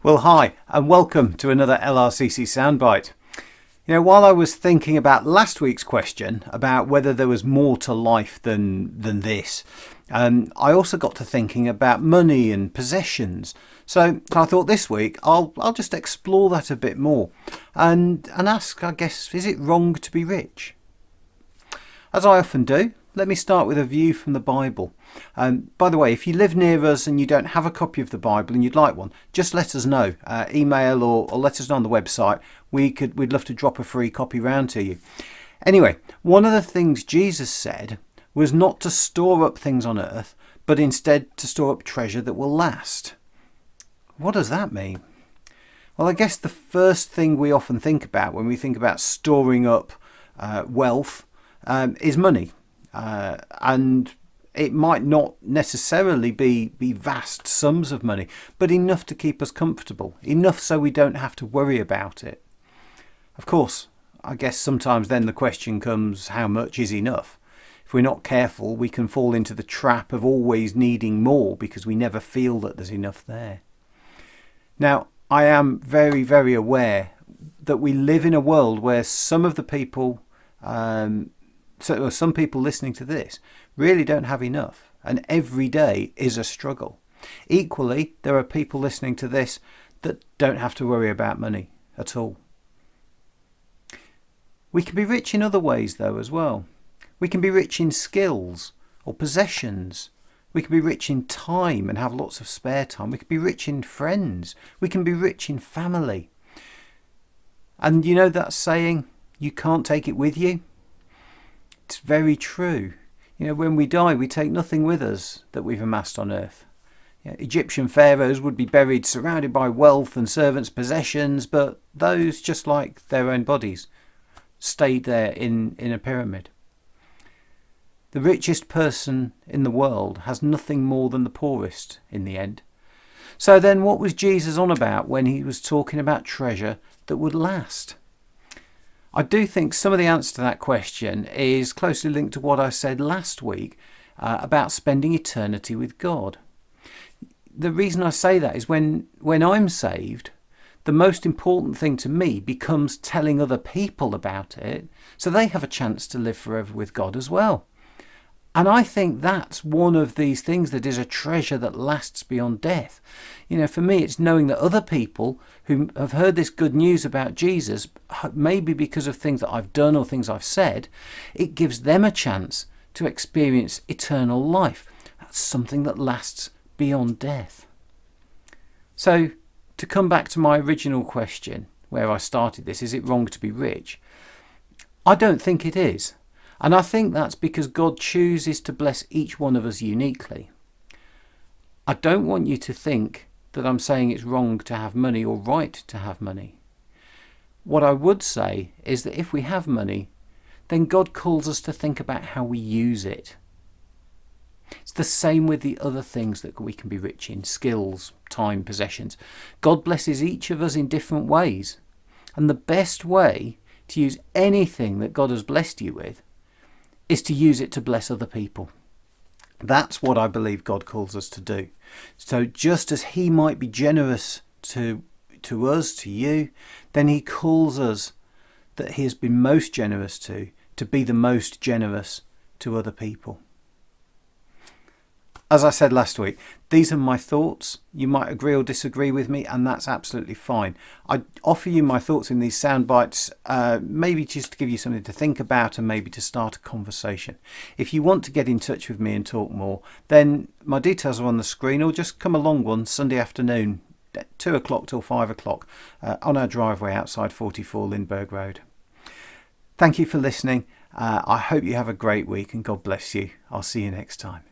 Well, hi, and welcome to another LRCC Soundbite. While I was thinking about last week's question about whether there was more to life than this, I also got to thinking about money and possessions. So I thought this week I'll just explore that a bit more and ask, I guess, is it wrong to be rich? As I often do, let me start with a view from the Bible. By the way, if you live near us and you don't have a copy of the Bible and you'd like one, just let us know. Email or let us know on the website. We'd love to drop a free copy round to you. Anyway, one of the things Jesus said was not to store up things on earth, but instead to store up treasure that will last. What does that mean? Well, I guess the first thing we often think about when we think about storing up wealth is money. And it might not necessarily be vast sums of money, but enough to keep us comfortable, enough so we don't have to worry about it. Of course, I guess sometimes then the question comes, how much is enough? If we're not careful, we can fall into the trap of always needing more because we never feel that there's enough there. Now, I am very, very aware that we live in a world where some of the people So some people listening to this really don't have enough, and every day is a struggle. Equally, there are people listening to this that don't have to worry about money at all. We can be rich in other ways though as well. We can be rich in skills or possessions. We can be rich in time and have lots of spare time. We can be rich in friends. We can be rich in family. And you know that saying, you can't take it with you? It's very true. When we die, we take nothing with us that we've amassed on earth. Egyptian pharaohs would be buried surrounded by wealth and servants' possessions, but those, just like their own bodies, stayed there in a pyramid. The richest person in the world has nothing more than the poorest in the end. So then what was Jesus on about when he was talking about treasure that would last? I do think some of the answer to that question is closely linked to what I said last week about spending eternity with God. The reason I say that is when I'm saved, the most important thing to me becomes telling other people about it so they have a chance to live forever with God as well. And I think that's one of these things that is a treasure that lasts beyond death. For me, it's knowing that other people who have heard this good news about Jesus, maybe because of things that I've done or things I've said, it gives them a chance to experience eternal life. That's something that lasts beyond death. So, to come back to my original question, where I started this, is it wrong to be rich? I don't think it is. And I think that's because God chooses to bless each one of us uniquely. I don't want you to think that I'm saying it's wrong to have money or right to have money. What I would say is that if we have money, then God calls us to think about how we use it. It's the same with the other things that we can be rich in, skills, time, possessions. God blesses each of us in different ways. And the best way to use anything that God has blessed you with is to use it to bless other people. That's what I believe God calls us to do. So just as he might be generous to us, to you, then he calls us that he has been most generous to be the most generous to other people. As I said last week, these are my thoughts. You might agree or disagree with me, and that's absolutely fine. I offer you my thoughts in these sound bites, maybe just to give you something to think about and maybe to start a conversation. If you want to get in touch with me and talk more, then my details are on the screen, or just come along one Sunday afternoon, 2 o'clock till 5 o'clock, on our driveway outside 44 Lindbergh Road. Thank you for listening. I hope you have a great week and God bless you. I'll see you next time.